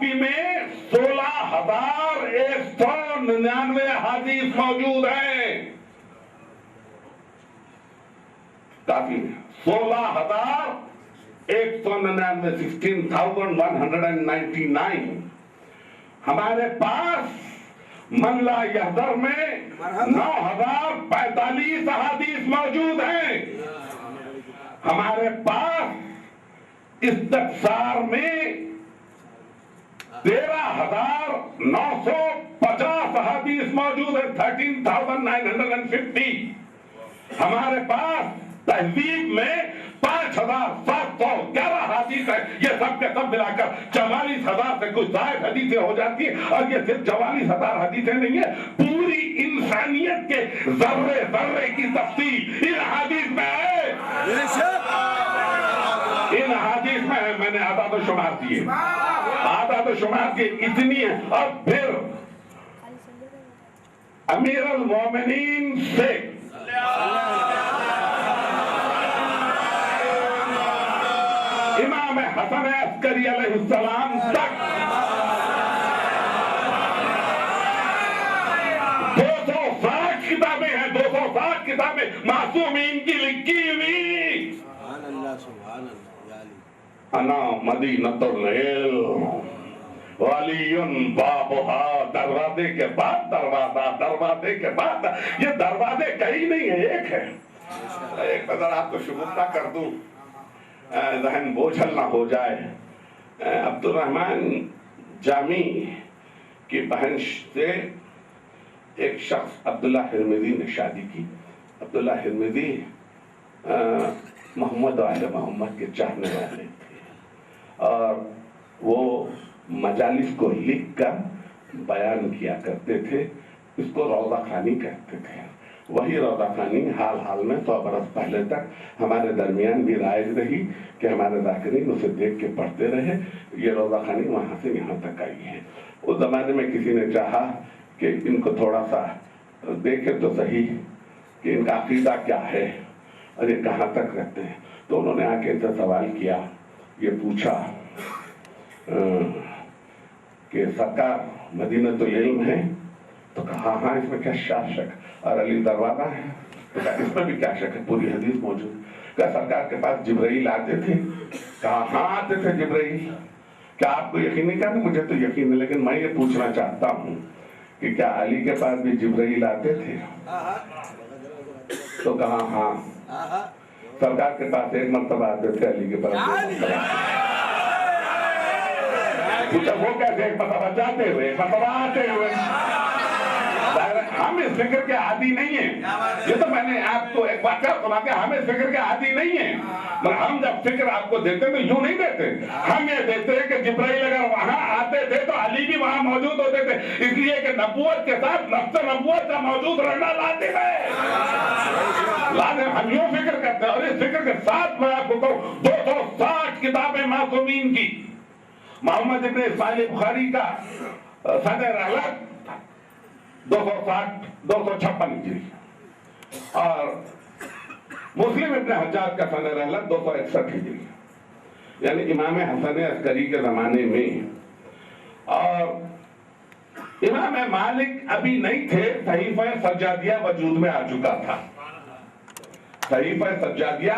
Copy میں 16,199 حدیث موجود ہیں. کافی 16,199 16,199. ہمارے پاس من لا یحضر میں 9,045 احادیث موجود ہیں. ہمارے پاس استفسار میں 13,950 احادیث موجود ہے. 13,950. ہمارے پاس تہذیب میں 5,711 حدیث ہے. یہ سب کے سب ملا کر 44,000 سے کچھ زائد حدیثیں ہو جاتی ہیں. اور یہ صرف 44,000 حدیثیں نہیں ہے، پوری انسانیت کے ذرے ذرے کی تفصیل ان حدیث میں ہے. ان حدیث میں ہے. میں نے اعداد و شمار دیے، اعداد و شمار کی اتنی ہے. اور پھر امیر المومنین سے امام حسن عسکری علیہ السلام تک 260 کتابیں ہیں. 260 کتابیں معصومین کی لکھی ہوئی. انا مدینۃ العلم ولی بابھا. دروازے کے بعد دروازہ، دروازے کے بعد. یہ دروازے کئی نہیں ہے، ایک ہے. ایک نظر آپ کو شگفتہ کر دوں، ذہن بوجھل نہ ہو جائے. عبد الرحمن جامی کی بہن سے ایک شخص عبداللہ ہرمزی نے شادی کی. عبداللہ ہرمزی محمد و اہل محمد کے چاہنے والے تھے، اور وہ مجالس کو لکھ کر بیان کیا کرتے تھے. اس کو روضہ خوانی کہتے تھے. وہی روضہ خوانی حال حال میں 100 برس پہلے تک ہمارے درمیان بھی رائج رہی کہ ہمارے ذاکرین اسے دیکھ کے پڑھتے رہے. یہ روضہ خوانی وہاں سے یہاں تک آئی ہے. اس زمانے میں کسی نے چاہا کہ ان کو تھوڑا سا دیکھے تو صحیح کہ ان کا عقیدہ کیا ہے اور یہ کہاں تک رہتے ہیں. تو انہوں نے آ کے ان سے سوال کیا، یہ پوچھا کہ سرکار مدینۃ العلم ہے؟ تو کہا ہاں اس میں کیا شک. اور علی دروازہ ہے؟ تو کہا اس میں بھی کیا شک ہے، پوری حدیث موجود. کہا سرکار کے پاس جبرائیل آتے تھے؟ کہا ہاں آتے تھے جبرائیل. کیا آپ کو یقین نہیں؟ کہا مجھے تو یقین ہے، لیکن میں یہ پوچھنا چاہتا ہوں کہ کیا علی کے پاس بھی جبرائیل آتے تھے؟ تو کہا ہاں. سرکار کے پاس ایک مرتبہ آتے تھے، علی کے پاس پوچھا وہ کیسے ایک مرتبہ جاتے ہوئے ایک مرتبہ آتے ہوئے؟ ہم اس فکر کے عادی نہیں ہیں. یہ تو میں نے آپ کو ایک واقعہ سنا کہ ہم اس فکر کے عادی نہیں ہیں. مگر ہم جب فکر آپ کو دیتے تو یوں نہیں دیتے. ہم یہ دیتے ہیں کہ جبرائیل اگر وہاں آتے تھے تو علی بھی وہاں موجود ہوتے تھے، اس لیے کہ نبوت کے ساتھ نفس نبوت کا موجود رہنا لازم ہے. لازم ہم یوں فکر کرتے ہیں. اور اس فکر کے ساتھ میں آپ کو کہوں 260 کتابیں معصومین کی. محمد ابن اسماعیل بخاری کا سنہ رحلت 256 ہجری، اور مسلم ابن حجاج کا سنہ رحلت 261 ہجری، یعنی امام حسن عسکری کے زمانے میں. اور امام مالک ابھی نہیں تھے، صحیفہ سجادیہ وجود میں آ چکا تھا. صحیفہ سجادیہ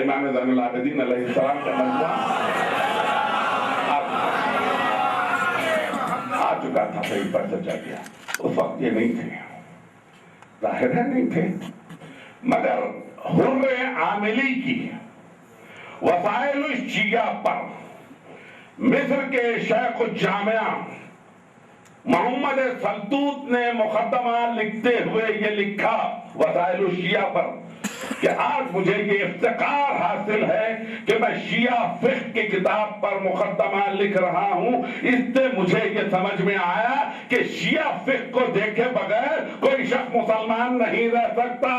امام زین العابدین علیہ السلام کا مجموعہ آ چکا تھا. صحیفہ سجادیہ اس وقت یہ نہیں تھے، ظاہر ہے نہیں تھے. مگر حر عاملی کی وسائل الشیعہ پر مصر کے شیخ الجامعہ محمد سلطوت نے مقدمہ لکھتے ہوئے یہ لکھا وسائل الشیعہ پر کہ آج مجھے یہ افتخار حاصل ہے کہ میں شیعہ فقہ کی کتاب پر مقدمہ لکھ رہا ہوں. اس سے مجھے یہ سمجھ میں آیا کہ شیعہ فقہ کو دیکھے بغیر کوئی شخص مسلمان نہیں رہ سکتا.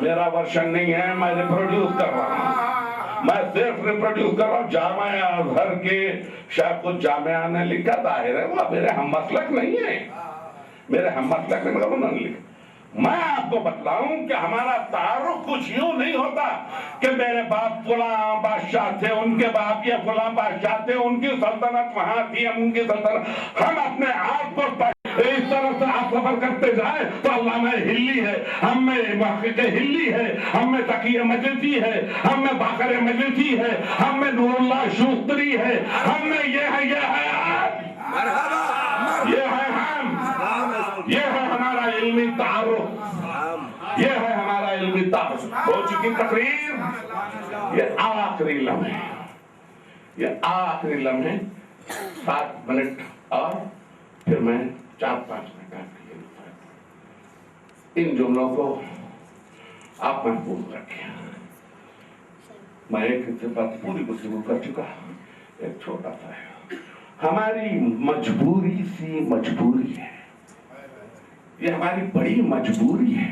میرا ورشن نہیں ہے، میں ریپروڈیوس کر رہا ہوں. میں صرف ریپروڈیوس کر رہا ہوں. جامعہ ازہر کے شیخ الجامعہ نے لکھا، ظاہر ہے وہ میرے ہم مسلک نہیں ہے، میرے ہم مسلک نہیں، مگر انہوں نے لکھا. میں آپ کو بتلاؤں کہ ہمارا تعارف کچھ یوں نہیں ہوتا کہ میرے باپ فلاں بادشاہ تھے، ان کے باپ یہ فلاں بادشاہ تھے، ان کی سلطنت وہاں تھی، ہم ان کی سلطنت. ہم اپنے آپ کو اس طرح سے آپ سفر کرتے جائیں تو علامہ ہلی ہے، ہم میں محقق ہلی ہے، ہم میں تقی مجلسی ہے، ہم میں باقر مجلسی ہے، ہم میں نور اللہ شوستری ہے، ہم میں یہ ہے یہ ہے ہمارا علمی تعارف، یہ ہے ہمارا علمی تعارف. ہو چکی تقریر، یہ آخری لمحے، یہ آخری لمحے 7 منٹ اور پھر میں 4-5 منٹ آپ کے لیے ان جملوں کو آپ محفوظ رکھیں. میں ایک بات پوری گفتگو کر چکا، ایک چھوٹا سا ہے. ہماری مجبوری سی مجبوری ہے، یہ ہماری بڑی مجبوری ہے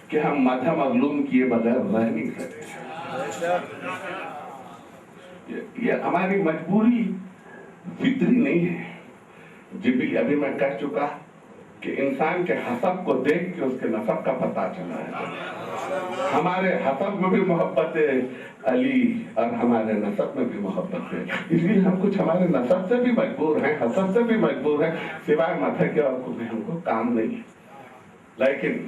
کہ ہم مادہ مظلوم کیے بغیر رہ نہیں سکتے. یہ ہماری مجبوری فطری نہیں ہے. جبھی ابھی میں کہہ چکا کہ انسان کے حسب کو دیکھ کے اس کے نسب کا پتہ چلا ہے. ہمارے حسب میں بھی محبت ہے علی اور ہمارے نسب میں بھی محبت ہے، اس لیے ہم کچھ ہمارے نسب سے بھی مجبور ہیں، حسب سے بھی مجبور ہیں، سوائے مدح کے اور کوئی ہم کو کام نہیں ہے. لیکن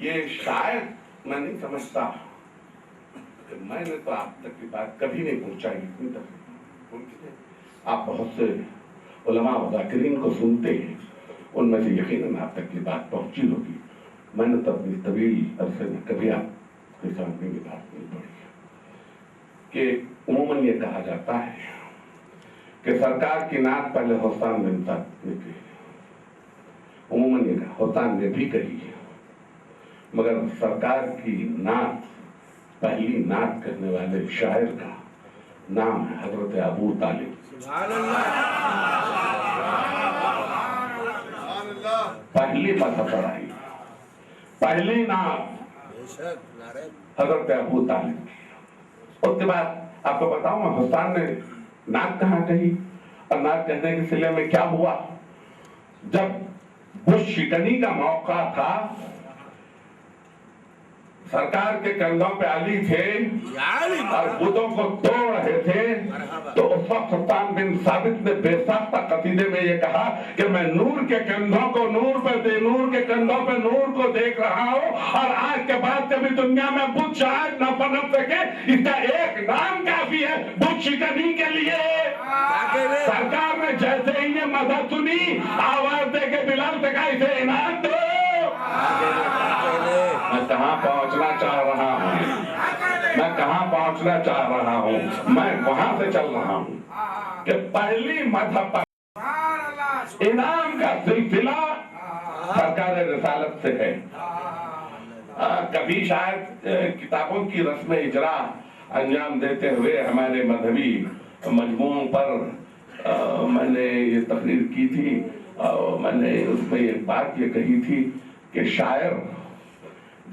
یہ شاید میں نہیں سمجھتا کہ میں نے تو آپ تک کی بات کبھی نہیں پہنچائی اتنی تک. آپ بہت سے علماء و ذاکرین کو سنتے ہیں، ان میں سے یقیناً آپ تک یہ بات پہنچی ہوگی. میں نے تو اپنی طویل عرصے میں کبھی آپ کے سامنے یہ بات نہیں پڑھی کہ عموماً یہ کہا جاتا ہے کہ سرکار کی نعت پہلے حسان بن ثابت نے کہی. عموماً یہ کہا حسان نے بھی کہی ہے، مگر سرکار کی نعت پہلی نعت کرنے والے شاعر کا نام ہے حضرت ابو طالب. پہلی مسافر آئی، پہلی نعت حضرت ابو طالب کی. اس کے بعد آپ کو بتاؤں حسان نے نعت کہاں کہی اور نعت کہنے کے سلسلے میں کیا ہوا. جب بت شکنی کا موقع تھا، سرکار کے کندھوں پہ علی تھے اور بتوں کو توڑ رہے تھے، تو اس وقت حسان بن ثابت نے بے ساختہ قصیدے میں یہ کہا کہ میں نور کے کندھوں کو نور کے کندھوں پہ نور کو دیکھ رہا ہوں، اور آج کے بعد کبھی دنیا میں بت شاید نہ پنپ سکے. اس کا ایک نام کافی ہے بت شکنی کے لیے. سرکار نے جیسے ہی یہ مدد سنی، آواز دے کے بلال سے کہا اسے انعام دو. میں کہاں پہنچنا چاہ رہا ہوں، میں کہاں پہنچنا چاہ رہا ہوں، میں وہاں سے چل رہا ہوں کہ پہلی مذہب پر انعام کا سلسلہ سرکار رسالت سے ہے. کبھی شاید کتابوں کی رسم اجرا انجام دیتے ہوئے ہمارے مذہبی مجموعوں پر میں نے یہ تقریر کی تھی، اور میں نے اس میں ایک بات یہ کہی تھی کہ شاعر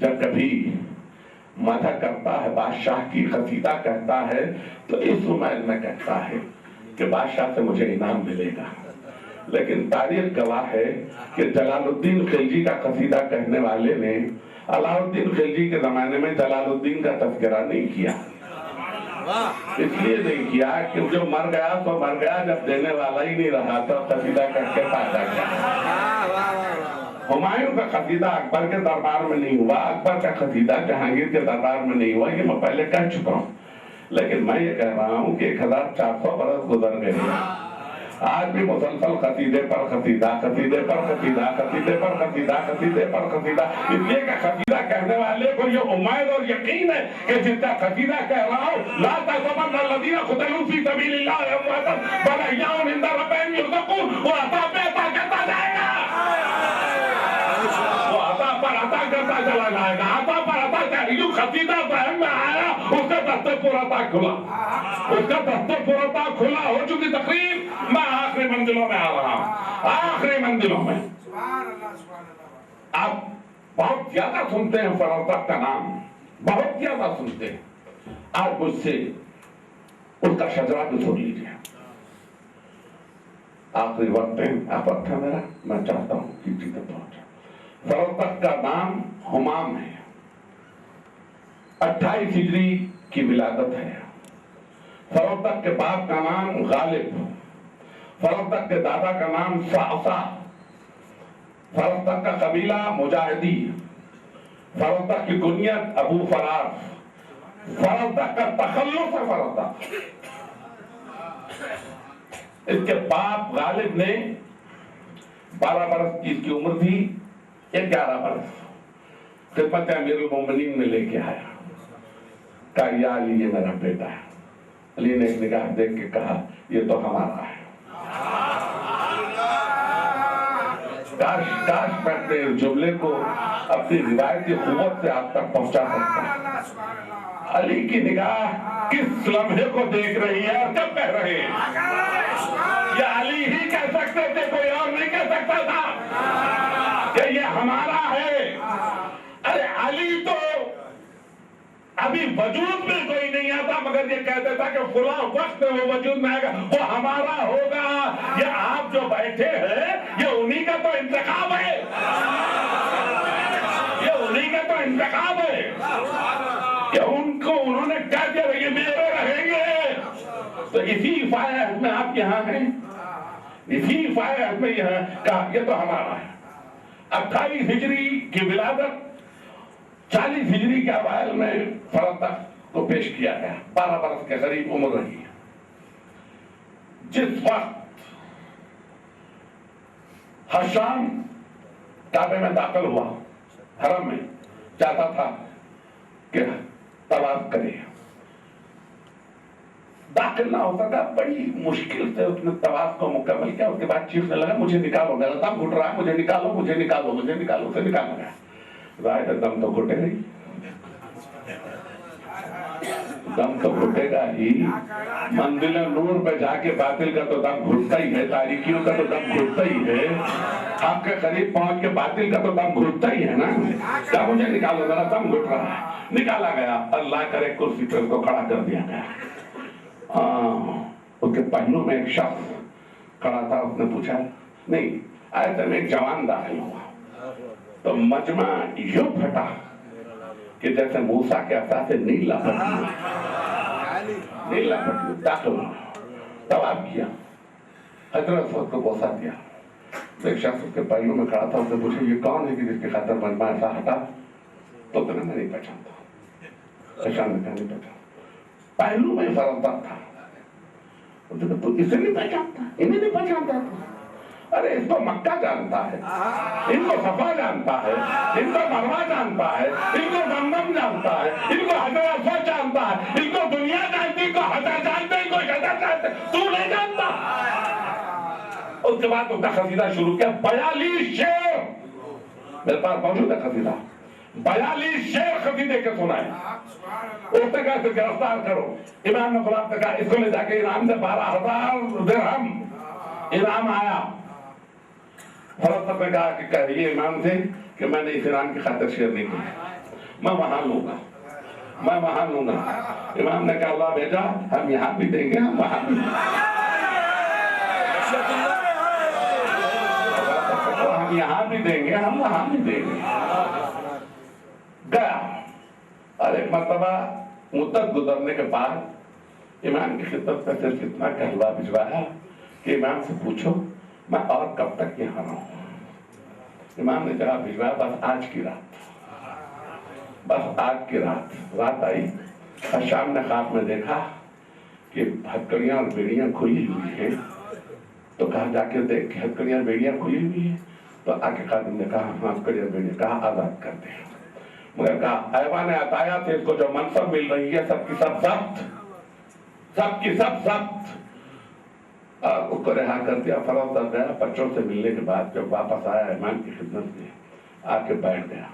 جب کبھی مدح کرتا ہے، بادشاہ کی قصیدہ کہتا ہے، تو اس امید میں کہتا ہے کہ بادشاہ سے مجھے انعام ملے گا. لیکن تاریخ گواہ ہے کہ جلال الدین خلجی کا قصیدہ کہنے والے نے علاء الدین خلجی کے زمانے میں جلال الدین کا تذکرہ نہیں کیا. اس لیے نہیں کیا کہ جو مر گیا تو مر گیا، جب دینے والا ہی نہیں رہا تو قصیدہ کہہ کے فائدہ کیا. ہمایوں کا قصیدہ اکبر کے دربار میں نہیں ہوا، اکبر کا قصیدہ جہانگیر کے دربار میں نہیں ہوا، یہ میں پہلے کہہ چکا ہوں. لیکن میں یہ کہہ رہا ہوں کہ 1400 برس گزر گئے ہیں، آج بھی مسلسل قصیدے پر قصیدہ، قصیدے پر قصیدہ، قصیدے پر قصیدہ، قصیدے پر قصیدہ. اس لیے کہ قصیدہ کہنے والے کو یہ امید اور یقین ہے کہ جس کا قصیدہ کہہ رہا ہوں لا تحسبن الذین قتلوا فی سبیل اللہ امواتا بل احیاء عند ربہم یرزقون. وہ عطا پہ عطا کرتا جائے گا، وہ عطا پر عطا کرتا چلا جائے گا، عطا پر عطا کرتا. جو قصیدہ ذہن میں آیا اس کا دستہ پورا کھلا، اس کا دستہ پورا کھلا. ہو چکی تقریر، میں آخری منزلوں میں آ رہا ہوں، آخری منزلوں میں. آپ بہت زیادہ سنتے ہیں فرزدق کا نام، بہت زیادہ سنتے ہیں. آج مجھ سے اس کا شجرہ بھی سن لیجیے. آخری وقت ہے، آپ وقت ہے میرا، میں چاہتا ہوں کہ تک پہنچا. فروتق کا نام ہمام ہے، 28 ہجری کی ولادت ہے۔ فروتق کے باپ کا نام غالب، فروتق کے دادا کا نام صعصع، فروتق کا قبیلہ مجاہدی، فروتق کی کنیت ابو فراس، فروتق کا تخلص ہے فروتق۔ اس کے باپ غالب نے 12 برس کی اس کی عمر تھی، 11 برس خدمت امیر المومنین میں لے کے آیا، کہا یا علی یہ میرا بیٹا ہے۔ علی نے ایک نگاہ دیکھ کے کہا یہ تو ہمارا ہے۔ کاش میں اپنے جملے کو اپنی روایتی قوت سے آپ تک پہنچا سکتا۔ علی کی نگاہ کس لمحے کو دیکھ رہی ہے اور کب کہہ رہے ہیں؟ یہ علی ہی کہہ سکتے تھے، کوئی اور نہیں کہہ سکتا تھا کہ یہ ہمارا ہے۔ ارے علی تو ابھی وجود میں کوئی نہیں آتا مگر یہ کہتے تھا کہ فلاں وقت وہ وجود میں آئے گا، وہ ہمارا ہوگا۔ یہ آپ جو بیٹھے ہیں یہ انہی کا تو انتخاب ہے، یہ انہی کا تو انتخاب ہے کہ ان کو انہوں نے کہہ دیا یہ میرے رہیں گے۔ تو اسی فائد میں آپ یہاں ہیں، اسی فائد میں یہاں کہا یہ تو ہمارا ہے۔ 28 ہجری کی ولادت 40 ہجری کے اوائل میں فروتق کو پیش کیا گیا، 12 برس کے قریب عمر رہی ہے۔ جس وقت حشام کعبے میں داخل ہوا، حرم میں چاہتا تھا کہ طواف کرے، داخل نہ ہو سکا، بڑی مشکل سے اس نے طواف کو مکمل کیا۔ اس کے بعد چیخنے لگا مجھے نکالو، میرا دم گھٹ رہا ہے، مجھے نکالو، مجھے نکالو، مجھے نکالو۔ اسے نکالا گیا، ظاہر دم تو گھٹے گا ہی، دم تو گھٹے گا ہی۔ منزل نور پہ جا کے باطل کا تو دم گھٹتا ہی ہے، تاریکیوں کا تو دم گھٹتا ہی ہے، آپ کے قریب پہنچ کے باطل کا تو دم گھٹتا ہی ہے نا۔ کیا مجھے نکالو، میرا دم گھٹ رہا ہے۔ نکالا گیا، اللہ کرے کرسی پہ اس کو کھڑا کر دیا گیا۔ اس کے پہلو میں ایک شخص کھڑا تھا، اس نے پوچھا نہیں، ایسے میں ایک جوان داخل ہوا تو مجمع یوں پھٹا کہ جیسے موسیٰ کے عصا سے نیل لپٹی، نیل لپٹی، داخل ہوا، طواف کیا، حضرت اسود کو بوسہ دیا۔ ایک شخص اس کے پہلو میں کھڑا تھا، اس نے پوچھا یہ کون ہے کہ جس کے خاطر مجمع ایسا ہٹا؟ تو میں نہیں پہچانتا، پہچان میں نہیں پہچانتا، پہلو میں فروتق تھا۔ تو اسے نہیں پہچانتا، انہیں نہیں پہچانتا تھا۔ ارے اس کو مکہ جانتا ہے، ان کو صفا جانتا ہے، ان کو مروہ جانتا ہے، ان کو زمزم جانتا ہے، ان کو حجر اسود جانتا ہے، ان کو دنیا جانتی، ان کو حجر جانتے، ان کو شجر جانتے، تو نہیں جانتا۔ اس کے بعد اس کا قصیدہ شروع کیا، 42 شعر میرے پاس موجود ہے قصیدہ، 42 شعر قصیدے کے سنائے۔ اس نے کہا اسے گرفتار کرو۔ امام نے غلام نے کہا اس کو لے جا کے انعام سے 12,000 درہم انعام آیا۔ فروتق نے کہا کہ کہیے امام سے کہ میں نے اس انعام کی خاطر شعر نہیں کیا، میں وہاں لوں گا، میں وہاں لوں گا۔ امام نے کہا اللہ بھیجا، ہم یہاں بھی دیں گے، ہم وہاں بھی دیں گے، ہم یہاں بھی دیں گے، ہم وہاں بھی دیں گے۔ گیا اور ایک مرتبہ مدت گزرنے کے بعد امام کی خدمت میں صرف اتنا کہلوا بھجوایا کہ امام سے پوچھو میں اور کب تک یہاں رہوں۔ امام نے جواب بھجوایا بس آج کی رات، بس آج کی رات۔ رات آئی اور شام نے خواب میں دیکھا کہ ہتکڑیاں اور بیڑیاں کھلی ہوئی ہیں، تو کہا جا کے دیکھ ہتکڑیاں اور بیڑیاں کھلی ہوئی ہیں، تو آ کے خادم نے کہا ہاں ہتکڑیاں اور بیڑیاں، کہا آزاد کر دیں۔ مگر کہا ایوان عطایا سے اس کو جو منصب مل رہی ہے سب کی سب ضبط، سب کی سب ضبط، اس کو رہا کر دیا۔ فروتق گیا، بچوں سے ملنے کے بعد جب واپس آیا امام کی خدمت میں آ کے بیٹھ گیا،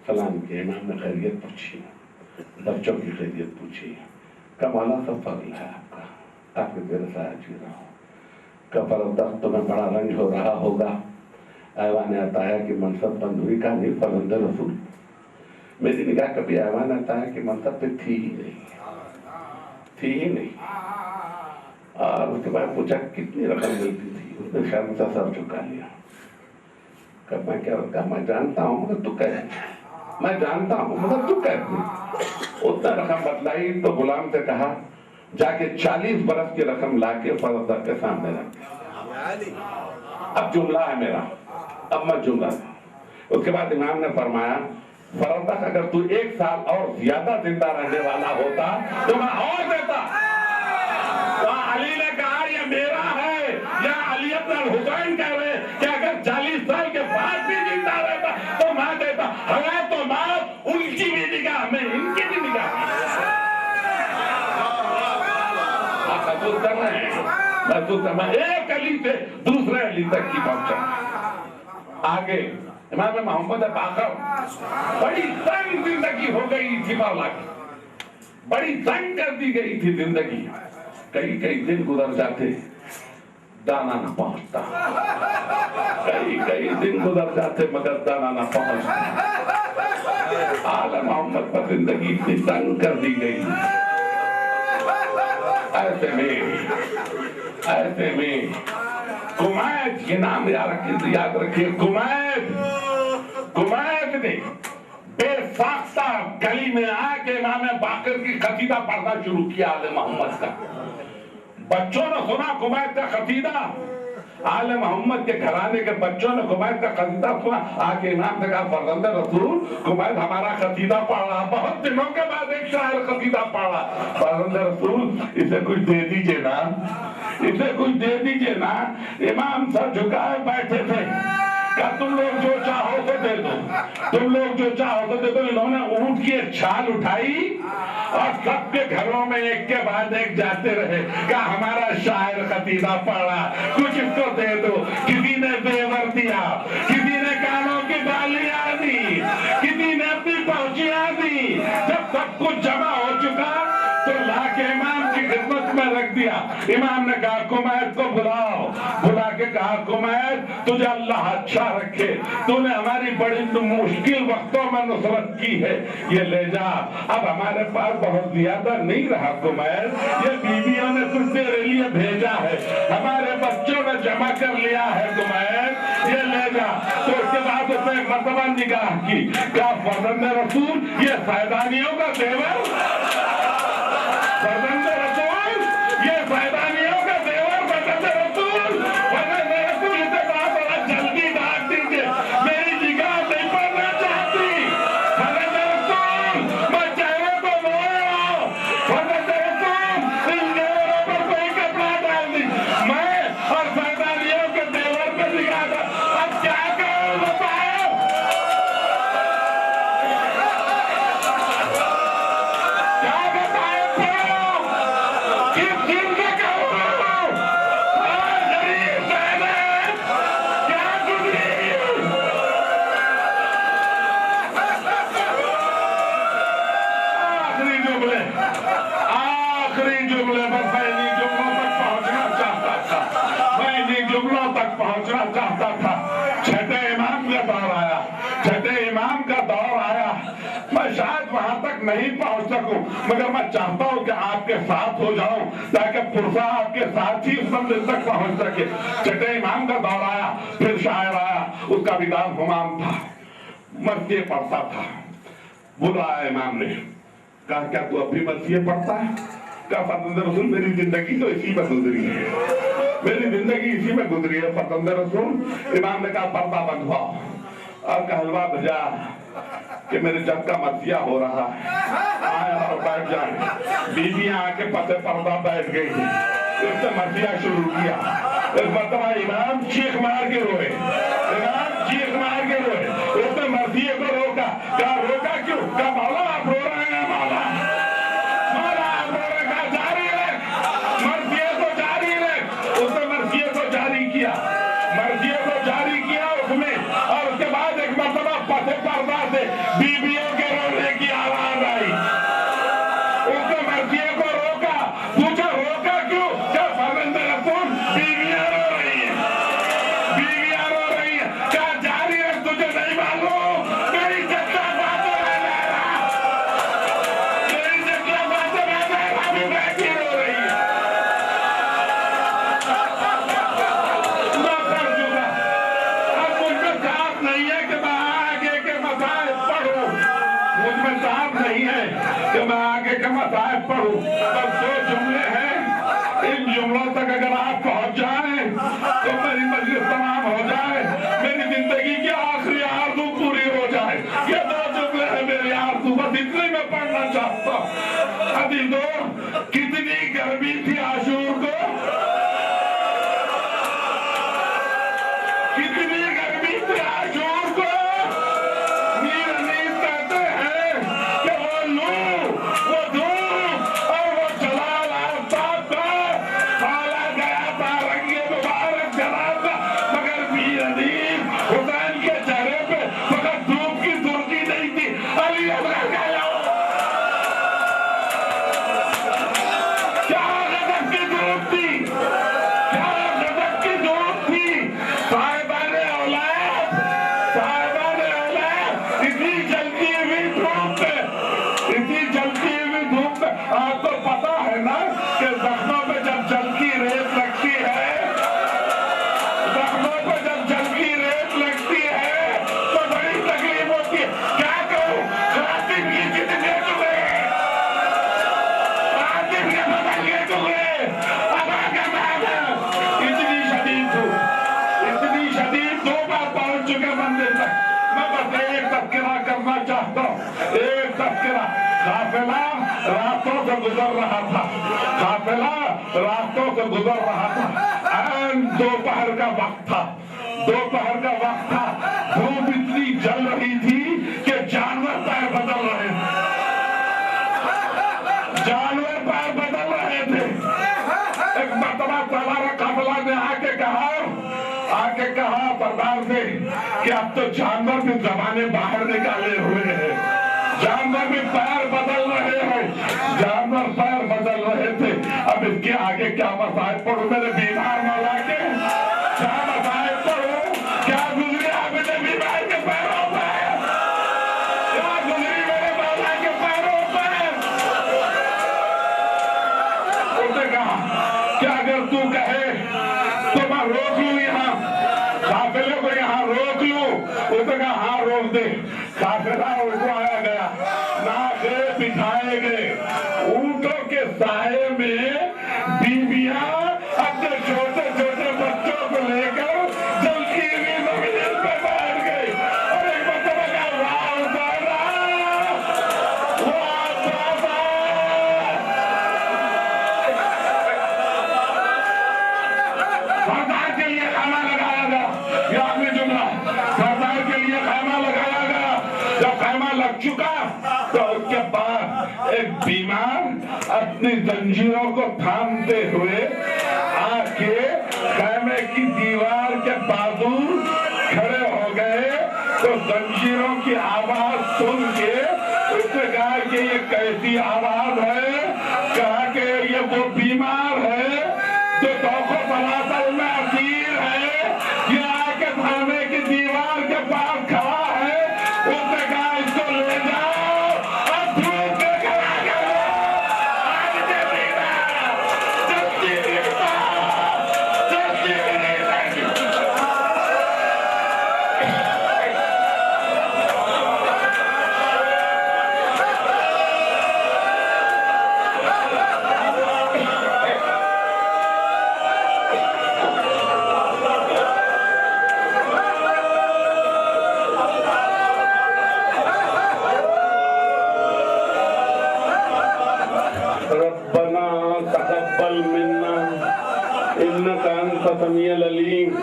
سلام کیا، امام نے خیریت پوچھی، بچوں کی خیریت پوچھی، کہا مولا سب فضل ہے آپ کا، آپ کے میرے ساتھ جی رہا ہوں۔ کہا فروتق تمہیں بڑا رنج ہو رہا ہوگا، ایوان عطایا کی منصب بند ہوئی، کہا نہیں فرزند رسول، میری نگاہ کبھی ایوان عطایا کی منصب پہ تھی ہی نہیں، تھی ہی نہیں۔ اور اس کے بعد پوچھا کتنی رقم ملتی تھی، اس نے شرم سے سر جھکا لیا۔ کہ میں کیا کہا میں جانتا ہوں مگر تو کہہ میں جانتا ہوں مگر تو کہہ اتنا رقم بتلائی تو غلام سے کہا جا کے 40 برس کی رقم لا کے فرزدہ کے سامنے رکھ. اب جملہ ہے میرا, اب میں جملہ. اس کے بعد امام نے فرمایا فرزدہ اگر تو 1 سال اور زیادہ زندہ رہنے والا ہوتا تو میں اور دیتا. علی نے کہا یہ میرا ہے یا علی ابن الحسین کہہ رہے کہ اگر 40 سال کے بعد بھی زندہ رہتا تو میں دیتا. ہے تو بات ان کی بھی نگاہ میں ان کی بھی نگاہ میں. آپ محسوس کر رہے ہیں, محسوس کر رہے ہیں, ایک علی سے دوسرے علی تک کی پہنچا. آگے امام محمد باقر بڑی تنگ زندگی ہو گئی تھی مولا کی, بڑی تنگ کر دی گئی تھی زندگی. کئی کئی دن گزر جاتے دانا نہ پہنچتا, کئی دن گزر جاتے مگر دانا نہ پہنچتا. آل محمد پر زندگی اتنی تنگ کر دی گئی. ایسے میں کمائد یہ نام یاد رکھیے. کمائد نے بے ساختہ گلی میں آ کے امام باقر کی قصیدہ پڑھنا شروع کیا آل محمد کا. بچوں نے سنا کمائد کا قصیدہ, آل محمد کے گھرانے کے بچوں نے کمائد کا قصیدہ سنا. آ کے امام سے کہا فرزند رسول کمائد ہمارا قصیدہ پڑھ رہا, بہت دنوں کے بعد ایک شاعر قصیدہ پڑھ رہا. فرزند رسول اسے کچھ دے دیجئے نا, اسے کچھ دے دیجئے نا. امام سر جھکائے بیٹھے تھے کہ تم لوگ جو چاہو تو دے دو, تم لوگ جو چاہو تو دے دو. انہوں نے اونٹ کی ایک چھال اٹھائی اور سب کے گھروں میں ایک کے بعد ایک جاتے رہے کہ ہمارا شاعر قصیدہ پڑھا, کچھ اس کو دے دو. کسی نے زیور دیا, کسی نے کانوں کی بالیاں دی, کسی نے اپنی پہنچیاں دی. جب سب کچھ جمع ہو چکا تو لا کے امام کی خدمت میں رکھ دیا. امام نے کہا کمائد کو بلاؤ. بلا کے کہا کمائد تجھے اللہ اچھا رکھے, تو نے ہماری بڑی مشکل وقتوں میں نصرت کی ہے, یہ لے جا. اب ہمارے پاس بہت زیادہ نہیں رہا کمائد, یہ بیویوں نے کچھ تیرے لیے بھیجا ہے, ہمارے بچوں نے جمع کر لیا ہے کمائد, یہ لے جا. تو اس کے بعد اس نے ایک مرتبہ نگاہ کی, کہا فرزند رسول یہ فیضانیوں کا زیور, فرزند رسول یہ فیضانیوں کا زیور, فرزند رسول اسے بڑا جلدی ڈھانک دیجیے, میری نگاہ نہیں پڑنا چاہتی. فرزند رسول میں چہرے کو موڑو, فرزند رسول ان زیوروں پر کوئی کپڑا ڈال دی. میں اور فیضانیوں کے زیور پہ نگاہ کر اب کیا کروں بتاؤ. کیا بتائے کس دن کا کہوں غریب بہنیں کیا گزری. آخری جملے بس میں انہیں جملوں تک پہنچنا چاہتا تھا, میں انہیں جملوں تک پہنچنا چاہتا تھا. چھٹے امام کا دور آیا, چھٹے امام کا دور آیا. میں شاید وہاں تک نہیں پہنچ سکوں مگر میں چاہتا ہوں کہ آپ کے ساتھ ہو جاؤں تاکہ پرسا آپ کے ساتھ ہی اس منزل تک پہنچ سکے. چھٹے امام کا دور آیا, پھر شاعر آیا, اس کا بھی نام ہمام تھا, مرثیے پڑھتا تھا. بلایا امام نے, کہا کیا تو اب بھی مرثیے پڑھتا ہے؟ کہا فرزند رسول میری زندگی تو اسی میں گزری ہے, میری زندگی اسی میں گزری ہے فرزند رسول. امام نے کہا پردہ بندھواؤ اور حلوہ بھجا کہ میرے جب کا مرثیہ ہو رہا ہے, آئے اور بیٹھ جائیں. بیویاں آ کے پتے پردہ بیٹھ گئی, اس نے مرثیہ شروع کیا. ایک مرتبہ امام چیخ مار کے روئے, امام چیخ مار کے روئے. اس نے مرثیے کو روکا, کہا روکا کیوں؟ کہا مولا آپ رو رہے ہیں, مولا آپ رو رہے ہیں. کہا جاری رکھ, مرثیے کو جاری رکھ. اس نے مرثیے کو جاری کیا, مرثیے کو جاری کیا اس میں, اور اس کے بعد ایک مرتبہ پتے پردہ سے بیویوں کے رونے کی آواز آئی. اس نے مرثیے کو روکا, پوچھا روکا کیوں؟ کیا فرزند رسول بیویاں رو رہی ہیں, بیویاں رو رہی ہیں. کیا جاری رکھ, تجھے نہیں معلوم میری جگہ باتیں رہ جائے گا, مسائل پڑھوں، بس 2 جملے ہیں، ان جملوں تک اگر آپ پہنچ جائیں تو میری مجلس تمام ہو جائے، میری زندگی کی آخری آرزو پوری ہو جائے۔ یہ 2 جملے ہیں میری آرزو، بس اتنے میں پڑھنا چاہتا ہوں۔ عزیزو، کتنی گرمی تھی عاشور کو، کتنی گرمی تھی عاشور کو۔ میر انیس کہتے ہیں کہ وہ لو، وہ دھوپ اور وہ جلال آفتاب کا کھالا گیا تھا رنگ مبارک جلال کا، مگر میر انیس حسین کے چہرے پہ فقط دھوپ کی سرخی نہیں تھی، علی اصغر کا کیا غضب کی دھوپ تھی، کیا غضب کی دھوپ تھی۔ صاحبان اولاد، صاحبان اولاد، اسی جلتی ہوئی دھوپ پہ، اسی جلتی ہوئی دھوپ پہ، آپ کو پتا ہے نا کہ زخموں پہ جب جل کی ریت لگتی ہے، زخموں پہ جب جل کی ریت لگتی ہے تو بڑی تکلیف ہوتی ہے۔ کیا کہوں، خاتم کی کتنے ٹکڑے، خاتم کے بدل کے ٹکڑے، ابا کا مانا، اتنی شدید دھوپ، اتنی شدید دھوپ آپ پہنچ چکے مندر تک۔ میں بس ایک تذکرہ کرنا چاہتا ہوں، ایک تذکرہ۔ قافلہ راستوں سے گزر رہا تھا، قافلہ راستوں سے گزر رہا تھا، عین دوپہر کا وقت تھا، دوپہر کا وقت تھا، دھوپ اتنی جل رہی تھی کہ جانور پیر بدل رہے تھے، جانور پیر بدل رہے تھے۔ ایک مرتبہ سالارہ قافلہ نے آ کے کہا سردار سے کہ اب تو جانور بھی زبانیں باہر نکالے ہوئے ہیں، جانور بھی پیر بدل رہے ہیں، جانور پیر بدل رہے تھے۔ اب اس کے آگے کیا مسائل پڑھوں میرے بیمار مولا کے، کیا مسائل پڑھوں، کیا گزری اپنے بیمار کے پیروں پہ، کیا گزری میرے مولا کے پیروں پہ۔ اس نے کہا کہ اگر تو کہے تو میں روک لوں یہاں، قافلے کو یہاں روک لوں۔ اس نے کہا ہاں روک دے۔ قافلہ اٹھوایا گیا، ناخے بٹھائے گئے، اونٹوں کے سائے میں بیویاں اپنے چھوٹے چھوٹے بچوں کو لے کر جلتی ہوئی زمین پہ بیٹھ گئی، اور ایک مرتبہ کہا واہ بابا، واہ بابا۔ سردار کے لیے خیمہ لگایا گیا، یہ آخری جملہ، سردار کے لیے خیمہ لگایا گیا۔ جب خیمہ لگ چکا تو اس کے بعد ایک بیمار اپنی زنجیروں کو تھامتے ہوئے آ کے خیمے کی دیوار کے بازو کھڑے ہو گئے، تو زنجیروں کی آواز سن کے اس نے کہا کہ یہ کیسی آواز ہے، کہا کہ یہ وہ بیمار ہے جو توق و تلاسل میں اسیر ہے، یہ آ کے خیمے کی دیوار کے پاس کھڑا ہے۔ اس نے کہا اس کو لے جاؤ اور دھوپ میں کھڑا کرو، آج سے دینا جلدی دینا، جلدی دینا۔ ربنا تقبل منا انك انت السميع العليم